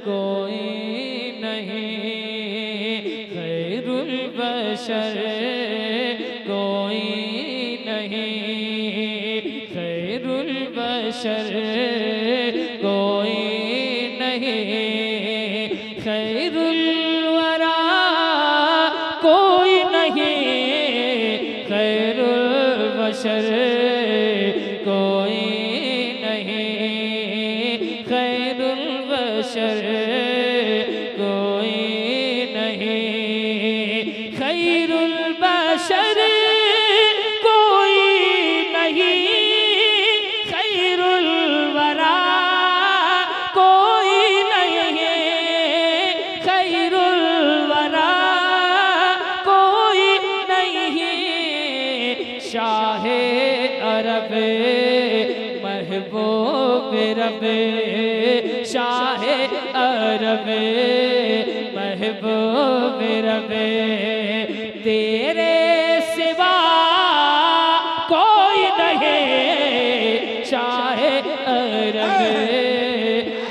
कोई नहीं, खैरुल बशर कोई नहीं, खैरुल बशर कोई नहीं, खैरुल वरा कोई नहीं, खैरुल बशर कोई नहीं, खैरुल बशर कोई नहीं, खैरुल बशर कोई नहीं, खैरुल वरा कोई नहीं, खैरुल वरा कोई नहीं, शाहे अरब महबूब रब, शाहे अरब महबूब रब, तेरे सिवा कोई नहीं, शाहे अरब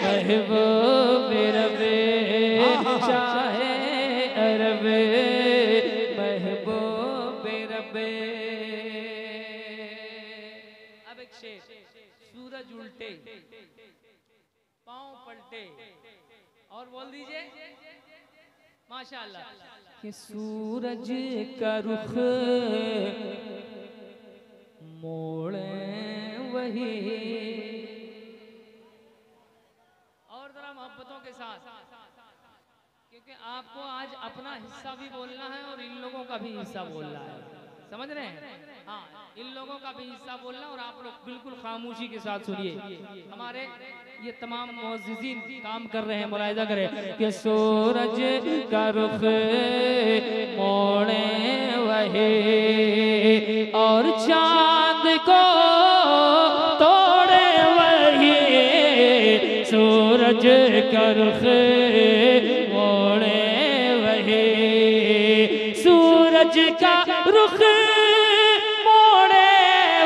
महबूब रब, शाहे अरब महबूब रब। अब एक शेर, सूरज उल्टे पांव पलटे, और बोल दीजिए माशाअल्लाह कि सूरज का रुख मोड़े वही, और जरा मोहब्बतों के साथ, क्योंकि आपको आज अपना हिस्सा भी बोलना है और इन लोगों का भी हिस्सा बोलना है, समझ रहे हैं? हाँ, इन लोगों का भी हिस्सा बोलना, और आप लोग बिल्कुल खामोशी के साथ सुनिए। हमारे ये तमाम मुअज़्ज़िज़ीन काम कर रहे हैं, मुलाहिज़ा करें कि सूरज का रुख मोड़े वही, और चांद को तोड़े वही, सूरज का रुख मोड़े वही, सूरज का रुख मोड़े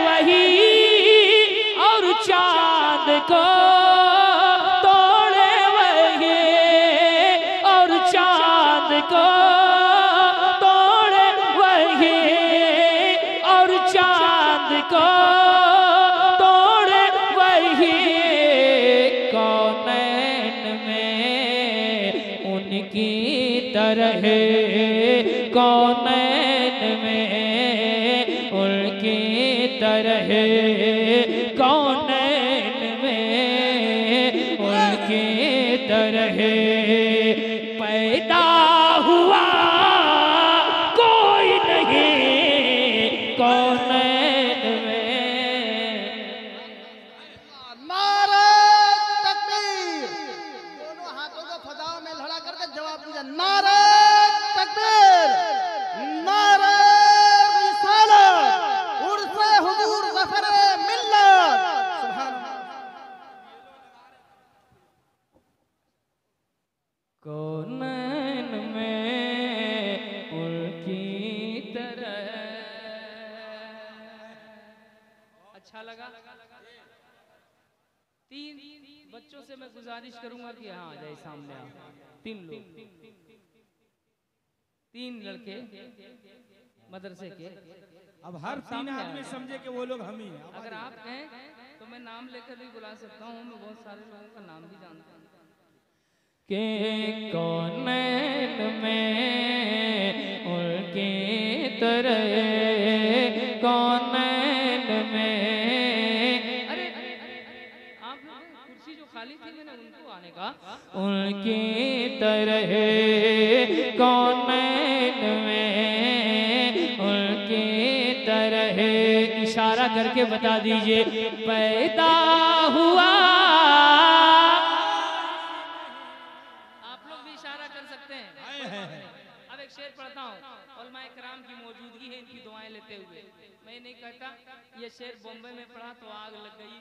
वही, और चांद को तोड़े वही, और चांद को तोड़े वही, और चांद को तोड़े वही, कौनैन में उनकी तरह, कौनैन में उनकी तरह, कौनैन में उनकी तरह, पैदा हुआ कोई नहीं, कौनैन में। नारे तकबीर, दोनों हाथों को फजाओं में लड़ा करके जवाब दीजिए, नारे तकबीर, नारे रिसालत, उर्से हुजूर ज़फ़र मिल्लत, सुभान अल्लाह। कौनैन में उनकी तरह। अच्छा लगा? तीन बच्चों से मैं गुजारिश करूंगा कि हाँ जाए सामने आओ, तीन लोग, तीन लड़के मदरसे के। अब हर तीन आदमी समझे कि वो लोग हम ही हैं। अगर आप कहें तो मैं नाम लेकर भी बुला सकता हूँ, मैं बहुत सारे लोगों का नाम भी जानता हूँ। के कौनैन में उनकी तरह, कौनैन में। अरे आप कुर्सी जो खाली थी मैंने उनको आने का, उनकी तरह कौनैन में उनकी तरह। इशारा करके बता दीजिए पैदा हुआ। अब एक शेर पढ़ता हूँ, उलमाए किराम की मौजूदगी है इनकी दुआएं लेते हुए। मैं नहीं कहता ये शेर बॉम्बे में पढ़ा तो आग लग गई,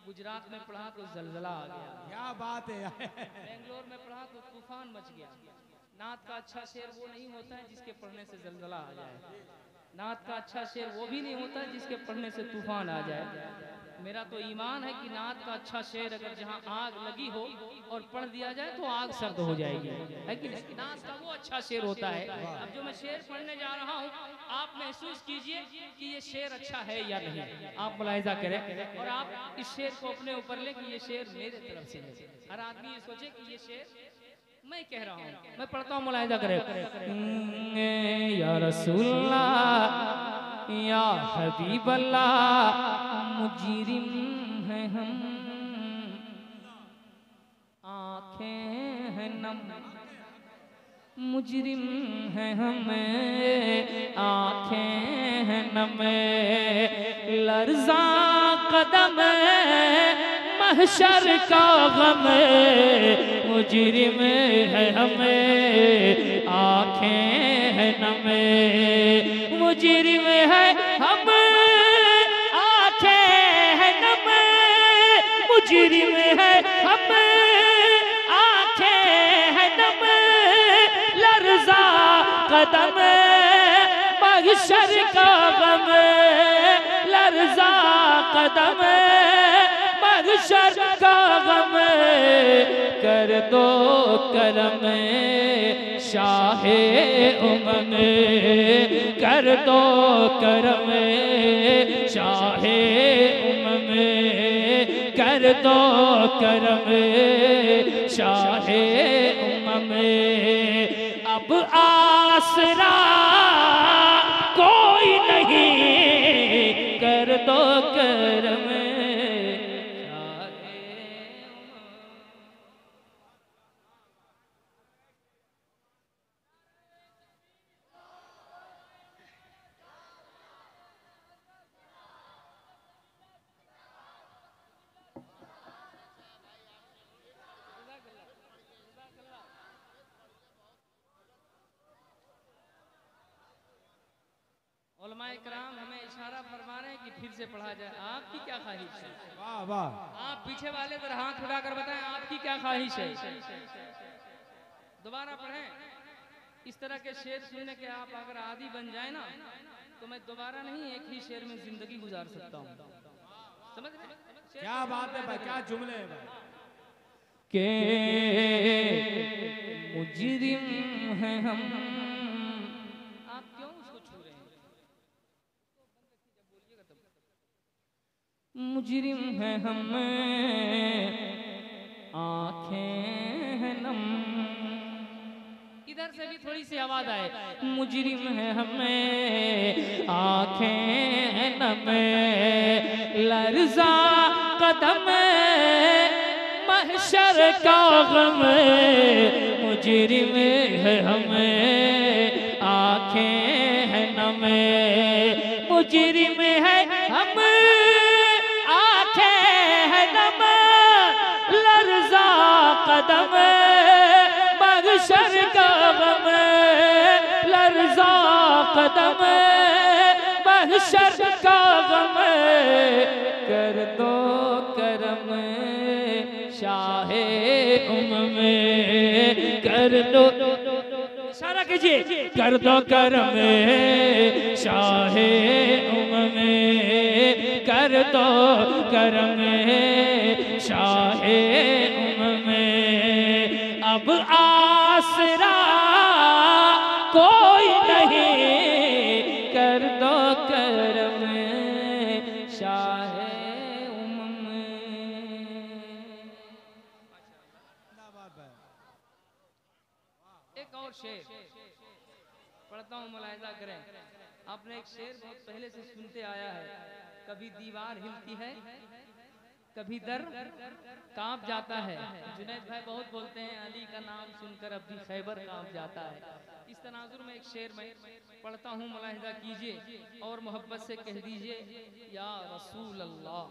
गुजरात में पढ़ा तो जलजला आ गया, क्या बात है, बेंगलोर में पढ़ा तो तूफान मच गया। नात का अच्छा शेर वो नहीं होता है जिसके पढ़ने से जलजला आ जाए, नात का अच्छा शेर वो भी नहीं होता जिसके पढ़ने से तूफान आ जाए। मेरा तो ईमान है कि नात का अच्छा शेर अगर जहाँ आग लगी हो और पढ़ दिया जाए तो आग सर्द हो जाएगी, है कि नहीं? नात का वो अच्छा शेर होता है। अब जो मैं शेर पढ़ने जा रहा हूँ, आप महसूस कीजिए कि ये शेर अच्छा है या नहीं, आप मुलाहिजा करें और आप इस शेर को अपने ऊपर लें कि ये शेर मेरे तरफ से है। हर आदमी ये सोचे कि ये शेर मैं कह रहा हूँ, मैं पढ़ता हूँ, मुलाहिजा करें। या रसूलल्लाह या हबीबल्लाह मुजरिम है हम, आँखें हैं नम, मुजरिम है हम, आँखें हैं नम, लर्ज़ा कदम महशर का गम, मुजरिम है हमें, आँखें हैं नम, मुजरिम है हम, आँखें हैं नम, मुजरिम है हम, आँखें हैं नम, लर्ज़ा कदम महशर का गम, लर्ज़ा कदम महशर का गम, कर दो करम शाहे उमम, कर दो करम शाहे उमम, कर दो करम शाहे उमम, अब आसरा कोई नहीं, कर दो करम। उलमाए कराम हमें इशारा फरमा रहे हैं कि फिर से पढ़ा जाए। आपकी क्या ख्वाहिश है? वाह वाह, आप पीछे वाले तरह हाथ उठाकर बताएं आपकी क्या ख्वाहिश है। दोबारा पढ़ें। इस तरह के शेर सुनने के आप अगर आदी बन जाए ना, तो मैं दोबारा नहीं एक ही शेर में जिंदगी गुजार सकता हूँ। समझ रहे? क्या बात है भाई, क्या जुमले हैं भाई। के मुजरिम हैं हम, आप क्यों उसको छू रहे हैं? मुजरिम हैं हम, आँखें हैं नम, इधर से भी थोड़ी सी आवाज आए, मुजरिम है हमें, आँखें हैं नम, लर्ज़ा कदम महशर का गम, मुजरिम है हमें, आँखें हैं नम, मुजरिम है हम, आँखें हैं नम, लर्ज़ा कदम महशर का गम, लर्ज़ा कदम महशर का गम, कर दो करम शाहे उमम, कर दो, इशारा कीजिए, कर दो करम शाहे उमम, कर दो करम शाहे उमम, अब आसरा कोई नहीं, कर दो करम शाहे उमम। एक और शेर पढ़ता हूँ, मुलाहिजा करें। आपने एक शेर बहुत पहले से सुनते आया है, कभी दीवार हिलती है, कभी दर कांप जाता है। जुनैद भाई बहुत बोलते हैं अली का नाम सुनकर अब भी खैबर कांप जाता है। इस तनाजुर में एक शेर मैं पढ़ता हूँ, मुलाहिजा कीजिए और मोहब्बत से कह दीजिए या रसूल अल्लाह।